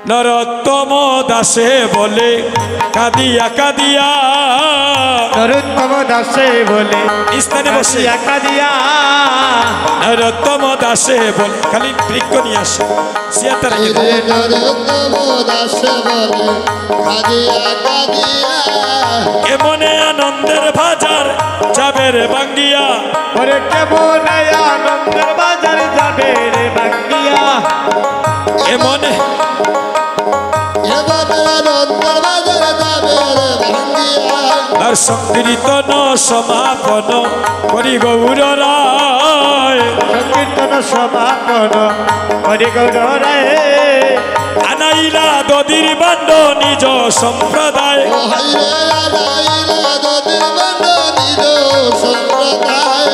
নরোত্তম দাসে বলে কাঁদিয়া কাঁদিয়া, নরোত্তম দাসে বলে স্থানে বসে কাঁদিয়া, নরোত্তম দাসে বলে, খালি বৃক্ষ নিয়ে আসে সিয়াতে রেখে দেয়। নরোত্তম দাসে বলে কাঁদিয়া কাঁদিয়া, কেমনে আনন্দের বাজার যাবে রে বাঙ্গিয়া, ওরে কেমন আনন্দের বাজার যাবে রে বাঙ্গিয়া, কেমনে আর সংকীর্তন সমাপন করি গৌর রায়, সংকীর্তন সমাপন হরি গৌর রায়, আনাইলা দদির বান্ড নিজ সম্প্রদায়,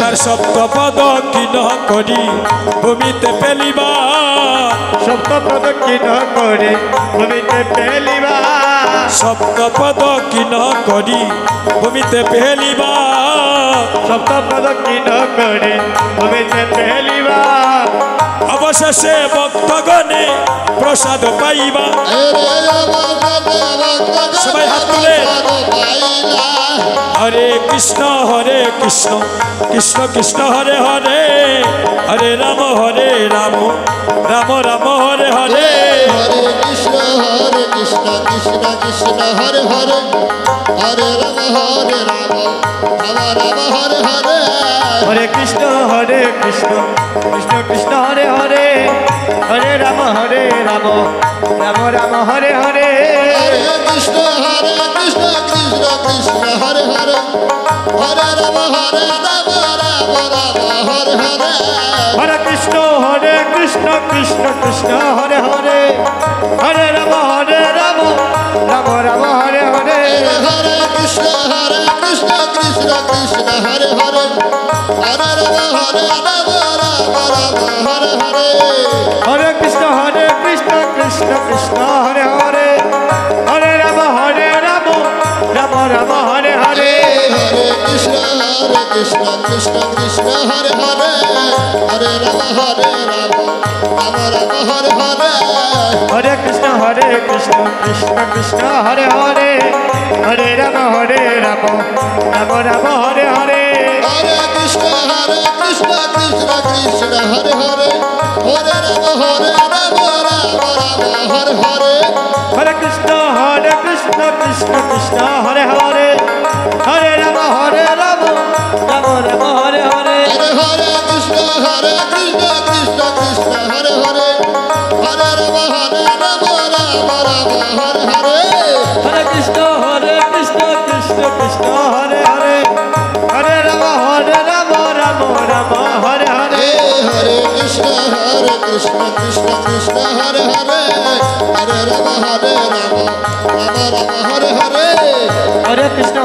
তার সপ্তপদ কিন করি ভূমিতে ফেলিবা, সপ্তপদ কিন করে ভূমিতে ফেলিবা, সপ্তপদ কিন করি ভূমিতে ফেলিবা, সপ্তপদ কিন করে ভূমিতে ফেলিবা, অবশেষে ভক্তগণে প্রসাদ পাইবা। সবাই হাত তুলে হরে কৃষ্ণ কৃষ্ণ কৃষ্ণ হরে হরে, হরে রাম রাম রাম হরে হরে, হরে কৃষ্ণ কৃষ্ণ কৃষ্ণ হরে হরে, হরে রাম রাম রাম হরে হরে, হরে কৃষ্ণ কৃষ্ণ কৃষ্ণ হরে হরে, হরে রাম রাম রাম হরে হরে, হরে কৃষ্ণ কৃষ্ণ কৃষ্ণ হরে হরে, হরে রাম রাম রাম হরে হরে, হরে কৃষ্ণ কৃষ্ণ কৃষ্ণ হরে হরে, হরে রাম রাম রাম হরে হরে, হরে কৃষ্ণ কৃষ্ণ কৃষ্ণ হরে হরে, হরে রাম রাম রাম হরে হরে, হরে কৃষ্ণ কৃষ্ণ হরে হরে, হরে রাম রাম রাম হরে হরে, হরে কৃষ্ণ কৃষ্ণ কৃষ্ণ হরে হরে, হরে রাম রাম রাম হরে হরে, হরে কৃষ্ণ কৃষ্ণ কৃষ্ণ হরে হরে, হরে রাম রাম রাম হরে হরে, হরে কৃষ্ণ কৃষ্ণ কৃষ্ণ হরে হরে, হরে রাম রাম রাম হরে হরে, হরে কৃষ্ণ কৃষ্ণ কৃষ্ণ হরে হরে, হরে রাম রাম রাম হরে হরে, হরে কৃষ্ণ কৃষ্ণ কৃষ্ণ হরে হরে, হরে রাম রাম রাম হরে হরে, হরে কৃষ্ণ কৃষ্ণ কৃষ্ণ হরে হরে, হরে রাম রাম রাম হরে হরে, হরে কৃষ্ণ কৃষ্ণ কৃষ্ণ হরে হরে, হরে রাম রাম হরে হরে, হরে কৃষ্ণ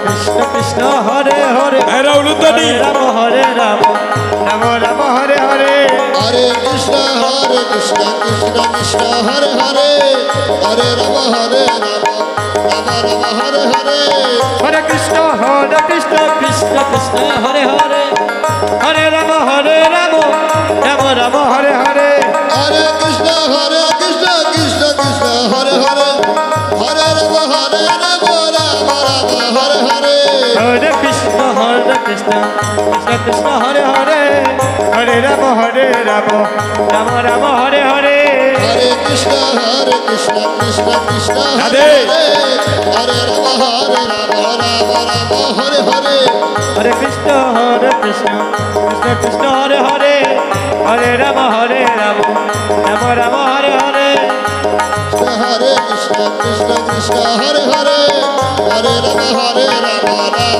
কৃষ্ণ কৃষ্ণ হরে হরে, এরা উলুধ্বনি রাম রাম রাম হরে হরে, হরে কৃষ্ণ কৃষ্ণ কৃষ্ণ হরে হরে, হরে রাম রাম হরে হরে, হরে কৃষ্ণ কৃষ্ণ কৃষ্ণ হরে হরে, হরে রাম রাম রাম হরে হরে, হরে কৃষ্ণ কৃষ্ণ কৃষ্ণ হরে হরে, হরে রাম রাম রাম হরে হরে, হরে কৃষ্ণ কৃষ্ণ কৃষ্ণ হরে হরে, হরে রাম রাম রাম হরে হরে, হরে কৃষ্ণ কৃষ্ণ কৃষ্ণ রাধে। হরে রাম রাম হরে হরে, হরে কৃষ্ণ কৃষ্ণ কৃষ্ণ হরে হরে, হরে রাম রাম রাম হরে হরে, হরে কৃষ্ণ কৃষ্ণ হরে হরে, হরে রাম রাম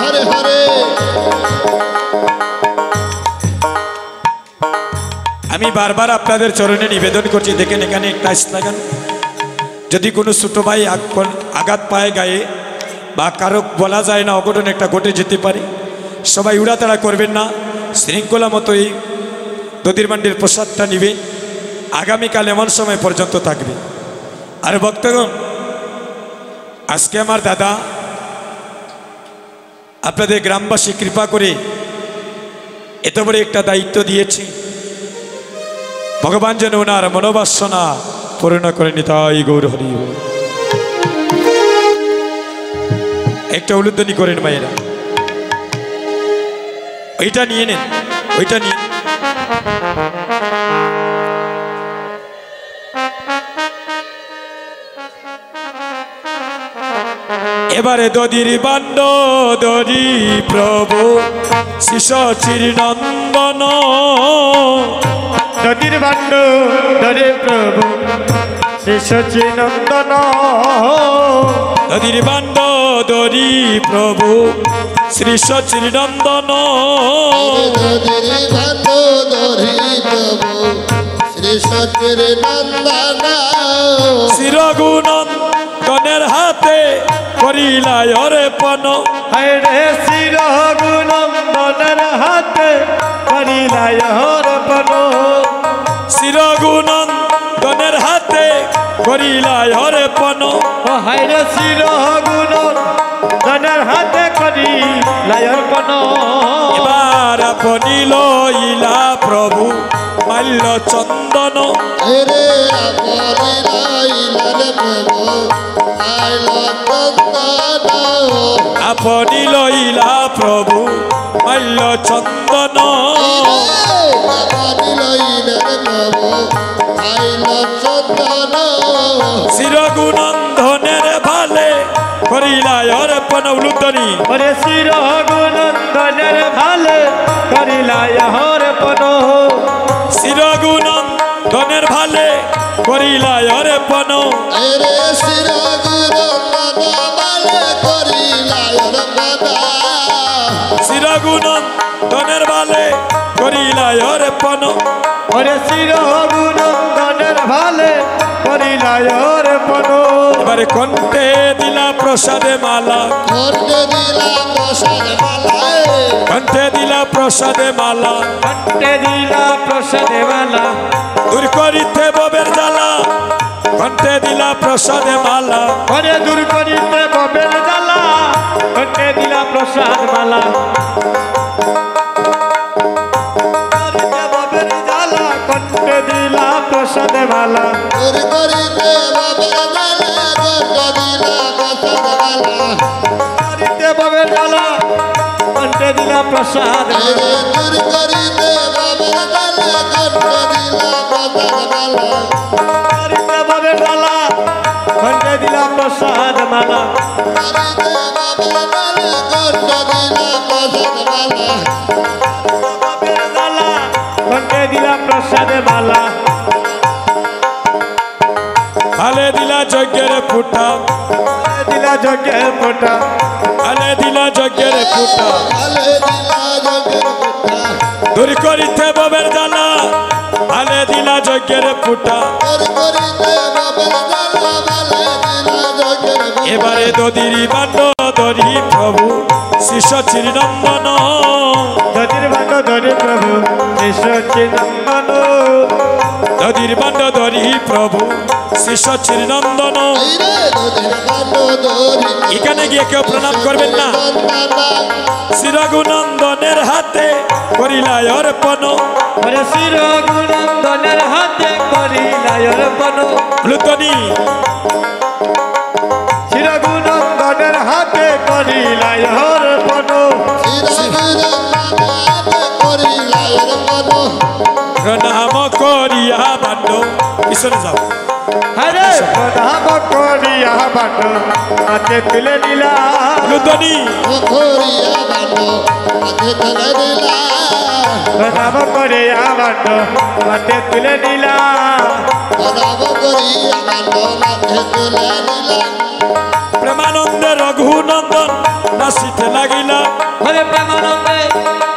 হরে হরে। আমি বারবার আপনাদের চরণে নিবেদন করছি, দেখেন এখানে একটা স্লোগান, যদি কোনো ছোটো ভাই আঘাত পায় গায়ে বা কারো বলা যায় না, অঘটন একটা ঘটে যেতে পারে, সবাই উড়াতাড়া করবেন না, শৃঙ্খলা মতো এই দধির মান্ডির প্রসাদটা নিবে, আগামীকাল এমন সময় পর্যন্ত থাকবে। আর ভক্তগণ, আজকে আমার দাদা আপনাদের গ্রামবাসী কৃপা করে এত বড় একটা দায়িত্ব দিয়েছে, ভগবান যেন ওনার মনোবাসনা পূর্ণ করে নিতাই গৌর হরি বল। একটা উলুধ্বনি করেন মায়েরা, ওইটা নিয়ে নেন, ওইটা নিয়ে এবারে দদির বান্ড দরি প্রভু শিষ্য চিরনন্দন, দদির বান্ড দরে প্রভু শ্রী সচিনন্দন, দদির বান্ড দরি প্রভু শ্রী সচিরনন্দন, দধির ভান্ড দরি প্রভু শ্রী সচির নন্দন, শিরগুণন্দনের হাতে করিলাই অর্পণ, হরে শির গুণন্দনের হাতে করিলাই অর্পণ, শিরগুণন্দনের হাতে করিলাই অর্পণ, হরে শির গুণন্দনের হাতে করিলাই অর্পণ, এবার আপনি লইলা প্রভু মাল্য চন্দন, রে আপনি প্রভু আইল চন্দন, আপনি লইলা প্রভু মাল্য চন্দন, আপনি লইলেন প্রভু আইল চন্দন, শিরগুণন্ধনের ভালে করিলাই অর্পণ উলুধ্বনি, হরে শির গুণন্দনের ভালে করিলাই অর্পণ, শিরগুণন্ধনের ভালে করিলাই অর্পণ, রে শির গুরু করিলাই অর্পণ, শিরগুণন্ধনের ভালে করিলাই অর্পণ, হরে শির গুণন্দনের ভালে করিলাই অর্পণ, এবারে কণ্ঠে দিলা প্রসাদে মালা, কণ্ঠে দিলাম প্রসাদ মালায়, কণ্ঠে দিলা প্রসাদে মালা, কণ্ঠে দিলা প্রসাদে মালা, দূর করিতে ববের জ্বালা, কণ্ঠে দিলা প্রসাদে মালা, হরে দূর করিতে ববের জ্বালা, কণ্ঠে দিলা প্রসাদ মালা, করিতে ববের জ্বালা, কণ্ঠে দিলা প্রসাদ মালা, দূর করিতে বাবার মালা, কণ্ঠে দিলাম প্রসাদ মালা, করিতে ববের জ্বালা, কণ্ঠে দিলা প্রসাদ মালা, দূর করিতে বাবার মালা, কণ্ঠে দিলাম প্রসাদ মালা, করিতে ববের জ্বালা, কণ্ঠে দিলা প্রসাদ মালা, করিতে বাবার মালা, কণ্ঠে দিলাম প্রসাদ মালা, ববের জ্বালা, কণ্ঠে দিলা প্রসাদ মালা, ভালে দিলা যজ্ঞের ফুটা, দিলা যজ্ঞের ফোঁটা, ভালে দিলা যজ্ঞের ফুটা, ভালে দিলা জগের কথা, দূর করিতে ববের জ্বালা, ভালে দিলা যজ্ঞের ফুটা, দূর করিতে বাবার মালা, ভালে দিলা জগের কথা, এবারে দদির বান্ড দরি প্রভু শিষ্য চিরনন্দন, দধির বান্ড ধরে প্রভু শ্রী সচিনন্দন, দদির বান্ড দরি প্রভু শিষ্য চিরনন্দন, রে দধির ভান্ড দরি এখানে গিয়ে কেউ প্রণাম করবেন না, নন্দন, শিরগুনন্দনের হাতে করিলাই অর্পণ, হরে শির গুণন্দনের হাতে করিলাই অর্পণ, উলুধ্বনি, শির গুণন্দনের হাতে করিলাই অর্পণ, প্রণাম করিয়া বান্ড পিছনে যাও, হরে প্রণাম করিয়া বান্ড হাতে তুলে নিলা, উলুধ্বনি, প্রণাম করিয়া বান্ড হাতে তুলে নিলা, প্রেমানন্দে রঘুনন্দন নাচিতে লাগিলা, হরে প্রেমানন্দে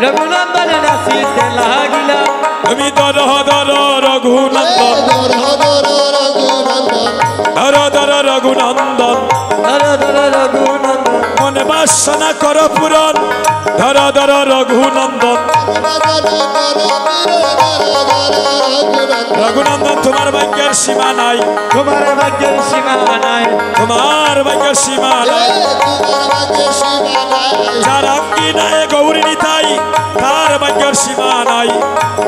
রঘুনন্দন নাচিতে লাগিলা, তুমি দর দর রঘুনন্দন, দর দর রঘুনন্দন, ধর ধর রঘুনন্দন, মনে বাসনা কর পূরণ, ধর ধর রঘুনন্দন, রঘুনন্দন তোমার ভাগ্যের সীমা নাই, তোমার ভাগ্যের সীমা নাই, তোমার ভাগ্যের সীমা নাই। তোমার ভাগ্যের সীমা নাই। যার কি নাই গৌরী নিতাই, তার ভাগ্যের সীমা নাই।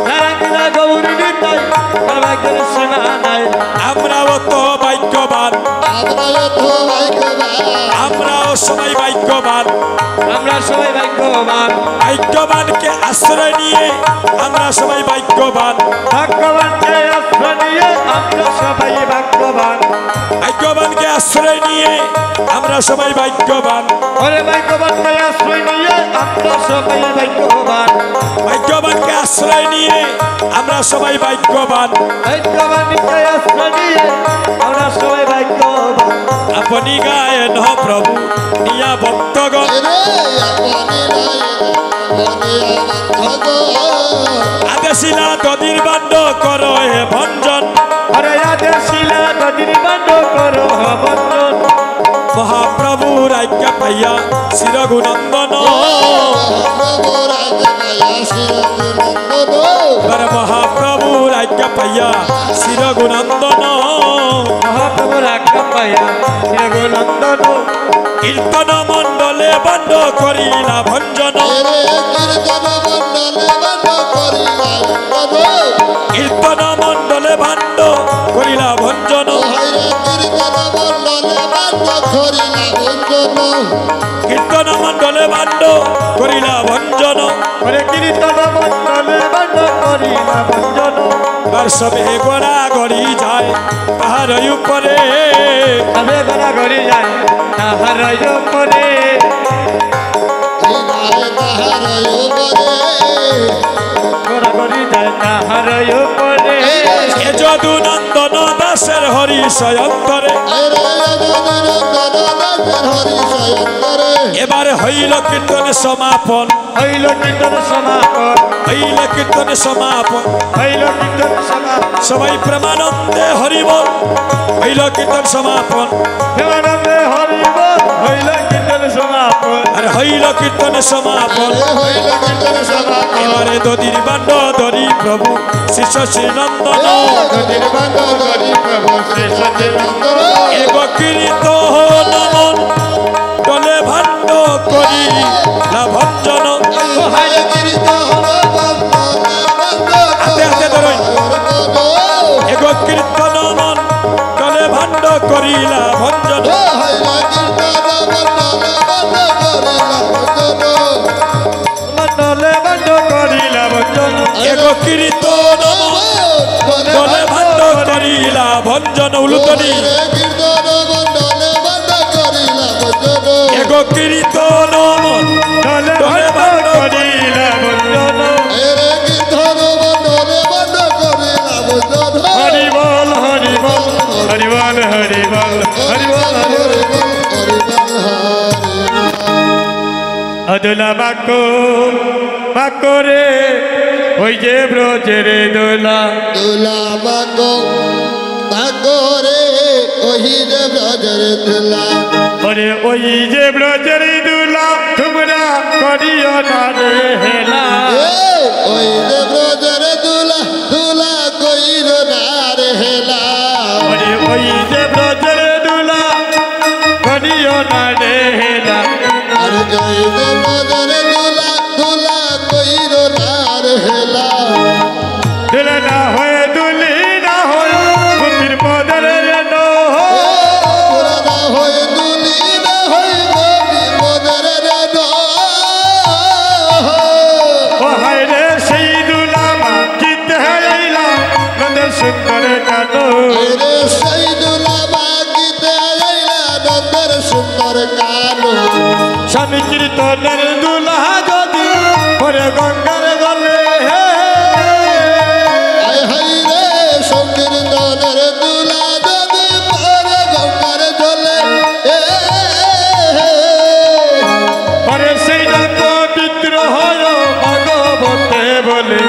যারা কিনা গৌরী নিতাই, তার ভাগ্যের সীমা নাই। আমরাও তো ভাগ্যবান, আমরাও তো ভাগ্যবান, আমরাও সবাই ভাগ্যবান। আমরা সবাই ভাগ্যবান, ভাগ্যবানকে আশ্রয় নিয়ে আমরা সবাই ভাগ্যবান। ভাগ্যবানকে আশ্রয় নিয়ে আমরা সবাই ভাগ্যবান। ভাগ্যবানকে আশ্রয় নিয়ে আমরা সবাই ভাগ্যবান। ওরে ভাগ্যবানকে আশ্রয় নিয়ে আমরা সবাই ভাগ্যবান। ভাগ্যবানকে আশ্রয় নিয়ে আমরা সবাই ভাগ্যবান। ভাগ্যবানকে আশ্রয় নিয়ে আমরা সবাই ভাগ্যবান। আপনি গায়েন হ প্রভু নিয়া ভক্তগণ, রে আপনি নাই, আপনি আমার ভগবান। আদেশিলা দদির বান্ড করো হে ভঞ্জন। আরে আদের শিলা নদীর বান্ড করো বন্ধন। মহাপ্রভুর আজ্ঞা পাইয়া শিরগুনন্দন, প্রভু রাজা শিরগুনন্দন। এবার মহাপ্রভুর আজ্ঞা পাইয়া শিরগুনন্দন। মহাপ্রভুর আজ্ঞা পাইয়া শিরগুনন্দন। কীর্তন মণ্ডলে বান্ড করিলা ভঞ্জন, রে কীর্তন মণ্ডলে বান্ড করিলা বন্ধন। কীর্তন মণ্ডলে বান্ড করিলা ভঞ্জন, হাইরে কীর্তন মণ্ডলে বান্ড করিলা বন্ধন। কীর্তন মণ্ডলে বান্ড করিলা ভঞ্জন। ওরে কীর্তন মণ্ডলে বান্ড করিলা ভঞ্জন। এবার সবে গোড়া গড়ি যায় তাহার উপরে, তবে গড়া গড়ি যায় তাহার উপরে। এই নারে তাহার উপরে। গড়া গড়ি যায় তাহার উপরে। এ যদু নন্দন দাসের হরি সয়ন্তরে, এবার হইল কীর্তন সমাপন, হইল কীর্তন সমাপন, হইল কীর্তন সমাপন। হইল কীর্তন সমাপন। সবাই প্রেমানন্দে হরিবল, হইল কীর্তন সমাপন। দেবানন্দে হরি বল, হইল কীর্তন সমাপন। আর হইল কীর্তন সমাপন। এবারে দদির বান্ড ধরি প্রভু শিষ্য শ্রীনন্দন, এগ কীর্ত নমন দলে ভাণ্ড করি লাভঞ্জন। হাতে হাতে ধরুন, এগ কীর্তন মন দলে ভাণ্ড করিলা ভঞ্জন। মণ্ডলে বান্ড করিলা ভঞ্জন। এগ কীর্তন মন দলে ভাণ্ড করিলা ভঞ্জন। উলুতনি এগ কীর্তন মন দলে দলে বান্ড ভাণ্ড করিলা ভঞ্জন। হরি বল, হরি বল, হরি বল, হরি বল, হরি বল, হরি বল। অদুলা বাক্য বাক্য রে, ওই যে ব্রজের দোলা। দুলা বাগো বাগরে ওহি যে ব্রজের দুলা। ওরে ওই যে ব্রজের দোলা, তোমরা করিও না রে হেলা। ওই যে ব্রজের দুলা, দুলা কইর না রে হেলা। ওরে ওই যে ব্রজের দোলা, করিও না রে হেলা। আর ওই যে ব্রজের দুলা, দুলা কইর না রে হেলা। দুলা না হয়ে দুলি না হয়ে গোপীর পদের রে ন। পুরানা হয়ে দুলি না হই গোপী মদের রে ন। ও হায় রে সেই দুলা মা কিতে আইলা নন্দের সুন্দর কানো। রে সেই দুলা বাগিতে আইলা নন্দের সুন্দর কানো। স্বামী কীর্তনের দুলা যদি পরে গঙ্গার গলে হে। আয় হাই রে সংকীর্তনের দুলা যদি পরে গঙ্গার জলে। পরে সেই জল পবিত্র হয় ভগবতে বলে।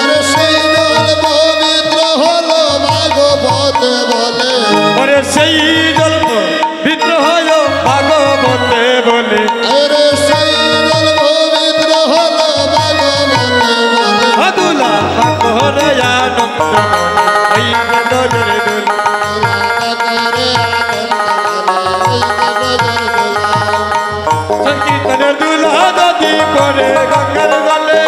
আরে সেই জল পবিত্র হলো ভাগবতে বলে। পরে সেই জল পবিত্র হয় ভাগবতে বলে। আরে সেই জল পবিত্র হলো ভাগবতে বলে। অদুলা বাকরে আনন্দ, ওই যে সংকীর্তনের দুলা দাদি করে গঙ্গার গলে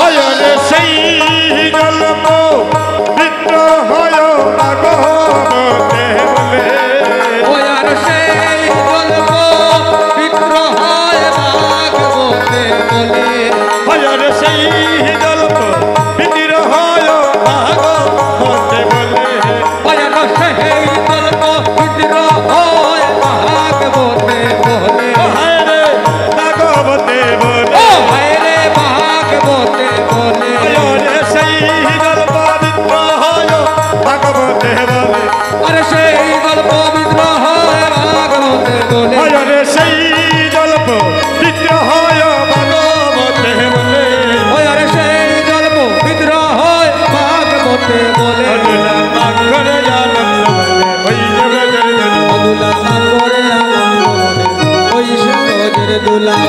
অয়রে সেই গল্প বিদ্র হয় ভাগবতে বলে ওয়ার সেই গল্প বিদ্রোহ ভাগবতে বলে অয়রে সেই গল্প বিদ্র হয় ভাগবতে বলে ওয়ার সেই গল্প বিদ্রোহ ভাগবতে বলে হায় রে ভাগবতে বলে ও হায় রে ভাগবতে বলে অয়রে সেই গল্প বিদ্র হয় ভাগবতে বলে আর সেই গল্প বিদ্রোহ ভাগবতে বলে অয়রে সেই গল্প বিদ্র হয় ভাগবতে বলে ওয়ার সেই গল্প বিদ্রোহ ভাগবতে বলে অদুলা মাগরে আনন্দ বলে ওই জগতের জন্য অদুলা করে আনন্দ বলে ওই সূর্যের দুলা